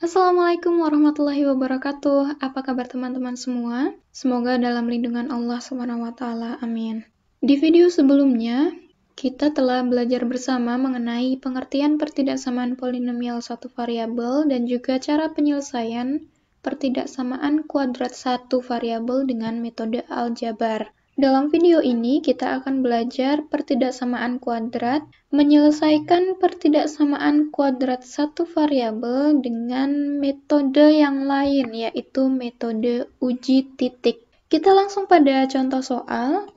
Assalamualaikum warahmatullahi wabarakatuh. Apa kabar teman-teman semua? Semoga dalam lindungan Allah SWT. Amin. Di video sebelumnya, kita telah belajar bersama mengenai pengertian pertidaksamaan polinomial satu variabel dan juga cara penyelesaian pertidaksamaan kuadrat satu variabel dengan metode aljabar. Dalam video ini, kita akan belajar pertidaksamaan kuadrat, menyelesaikan pertidaksamaan kuadrat satu variabel dengan metode yang lain, yaitu metode uji titik. Kita langsung pada contoh soal.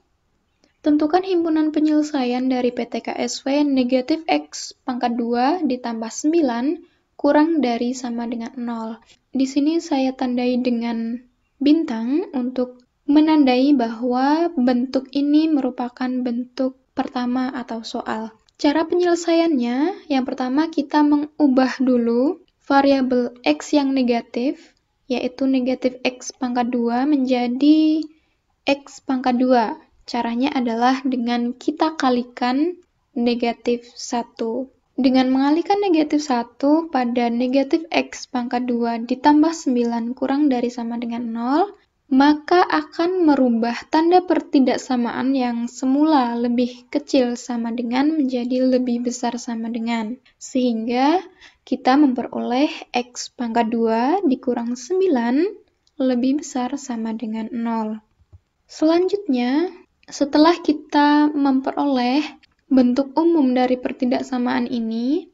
Tentukan himpunan penyelesaian dari PTKSW negatif X pangkat 2 ditambah 9 kurang dari sama dengan 0. Di sini saya tandai dengan bintang untuk menandai bahwa bentuk ini merupakan bentuk pertama atau soal. Cara penyelesaiannya, yang pertama kita mengubah dulu variabel X yang negatif, yaitu negatif X pangkat 2 menjadi X pangkat 2. Caranya adalah dengan kita kalikan negatif 1. Dengan mengalikan negatif 1 pada negatif X pangkat 2 ditambah 9 kurang dari sama dengan 0, maka akan merubah tanda pertidaksamaan yang semula lebih kecil sama dengan menjadi lebih besar sama dengan. Sehingga kita memperoleh X pangkat 2 dikurang 9 lebih besar sama dengan 0. Selanjutnya, setelah kita memperoleh bentuk umum dari pertidaksamaan ini,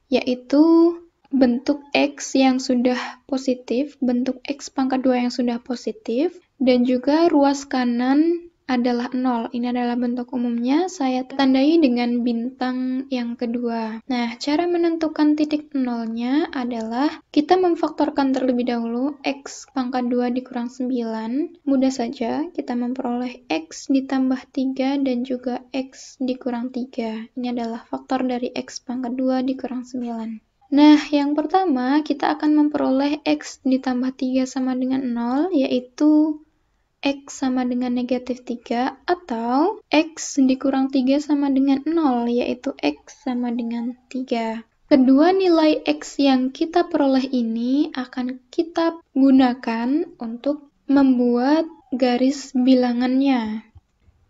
yaitu bentuk X yang sudah positif, bentuk X pangkat 2 yang sudah positif, dan juga ruas kanan adalah 0. Ini adalah bentuk umumnya, saya tandai dengan bintang yang kedua. Nah, cara menentukan titik nolnya adalah kita memfaktorkan terlebih dahulu X pangkat 2 dikurang 9. Mudah saja, kita memperoleh X ditambah 3 dan juga X dikurang 3. Ini adalah faktor dari X pangkat 2 dikurang 9. Nah, yang pertama kita akan memperoleh X ditambah 3 sama dengan 0, yaitu X sama dengan negatif 3, atau X dikurang 3 sama dengan 0, yaitu X sama dengan 3. Kedua nilai X yang kita peroleh ini akan kita gunakan untuk membuat garis bilangannya.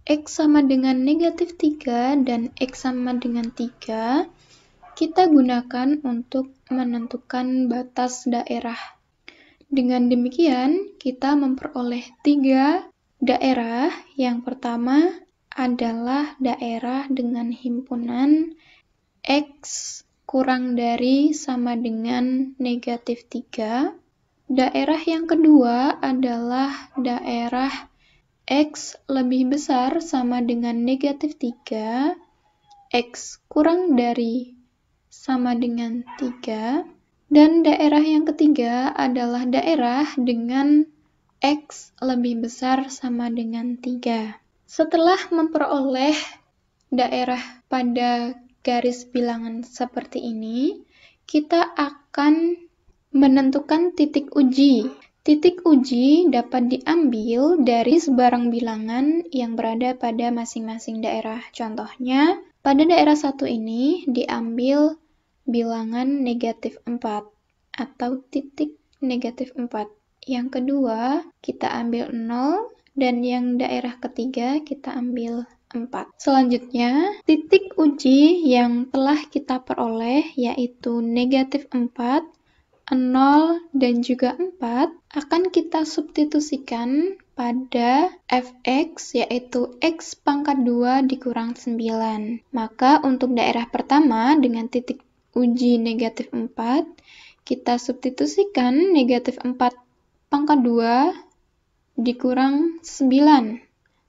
X sama dengan negatif 3 dan X sama dengan 3, kita gunakan untuk menentukan batas daerah. Dengan demikian, kita memperoleh 3 daerah. Yang pertama adalah daerah dengan himpunan X kurang dari sama dengan negatif 3. Daerah yang kedua adalah daerah X lebih besar sama dengan negatif 3, X kurang dari sama dengan 3, dan daerah yang ketiga adalah daerah dengan X lebih besar sama dengan 3. Setelah memperoleh daerah pada garis bilangan seperti ini, kita akan menentukan titik uji. Titik uji dapat diambil dari sebarang bilangan yang berada pada masing-masing daerah. Contohnya, pada daerah 1 ini diambil bilangan negatif 4 atau titik negatif 4. Yang kedua, kita ambil 0, dan yang daerah ketiga kita ambil 4. Selanjutnya, titik uji yang telah kita peroleh yaitu negatif 4, 0, dan juga 4 akan kita substitusikan pada fx, yaitu x pangkat 2 dikurang 9. Maka untuk daerah pertama dengan titik uji negatif 4, kita substitusikan negatif 4 pangkat 2 dikurang 9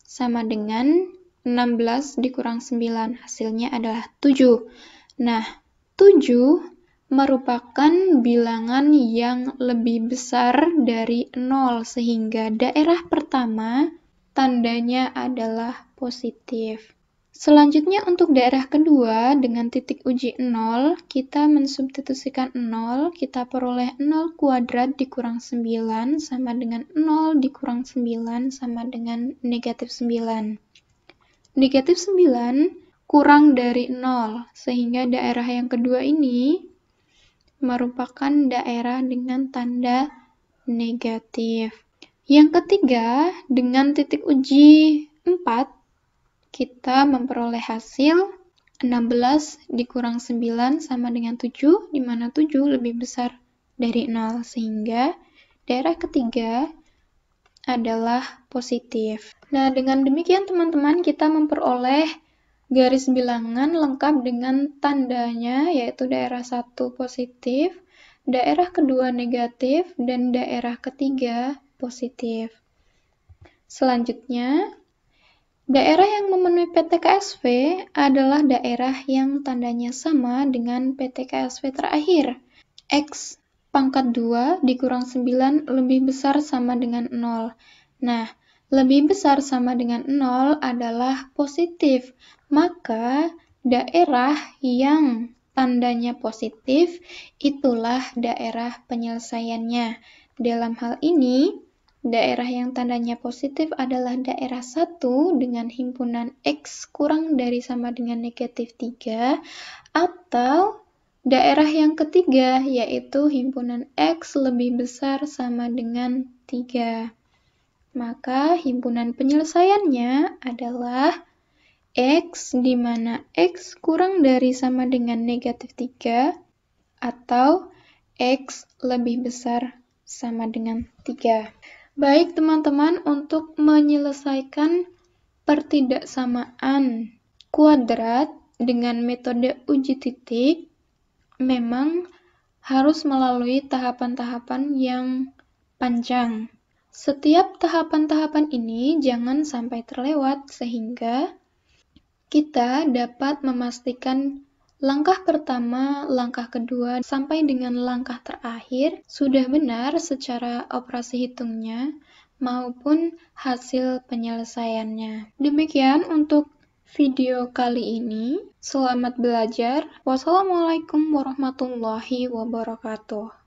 sama dengan 16 dikurang 9. Hasilnya adalah 7. Nah, 7 merupakan bilangan yang lebih besar dari 0, sehingga daerah pertama tandanya adalah positif. Selanjutnya untuk daerah kedua dengan titik uji 0, kita mensubstitusikan 0, kita peroleh 0 kuadrat dikurang 9 sama dengan 0 dikurang 9 sama dengan negatif 9. Negatif 9 kurang dari 0, sehingga daerah yang kedua ini merupakan daerah dengan tanda negatif. Yang ketiga, dengan titik uji 4, kita memperoleh hasil 16 dikurang 9 sama dengan 7, di mana 7 lebih besar dari 0, sehingga daerah ketiga adalah positif. Nah, dengan demikian teman-teman, kita memperoleh garis bilangan lengkap dengan tandanya, yaitu daerah 1 positif, daerah kedua negatif, dan daerah ketiga positif. Selanjutnya, daerah yang memenuhi PTKSV adalah daerah yang tandanya sama dengan PTKSV terakhir. X pangkat 2 dikurang 9 lebih besar sama dengan 0. Nah, lebih besar sama dengan 0 adalah positif. Maka, daerah yang tandanya positif itulah daerah penyelesaiannya. Dalam hal ini, daerah yang tandanya positif adalah daerah 1 dengan himpunan X kurang dari sama dengan negatif 3, atau daerah yang ketiga, yaitu himpunan X lebih besar sama dengan 3. Maka himpunan penyelesaiannya adalah X, di mana X kurang dari sama dengan negatif 3, atau X lebih besar sama dengan 3. Baik teman-teman, untuk menyelesaikan pertidaksamaan kuadrat dengan metode uji titik, memang harus melalui tahapan-tahapan yang panjang. Setiap tahapan-tahapan ini jangan sampai terlewat sehingga kita dapat memastikan langkah pertama, langkah kedua, sampai dengan langkah terakhir sudah benar secara operasi hitungnya maupun hasil penyelesaiannya. Demikian untuk video kali ini. Selamat belajar. Wassalamualaikum warahmatullahi wabarakatuh.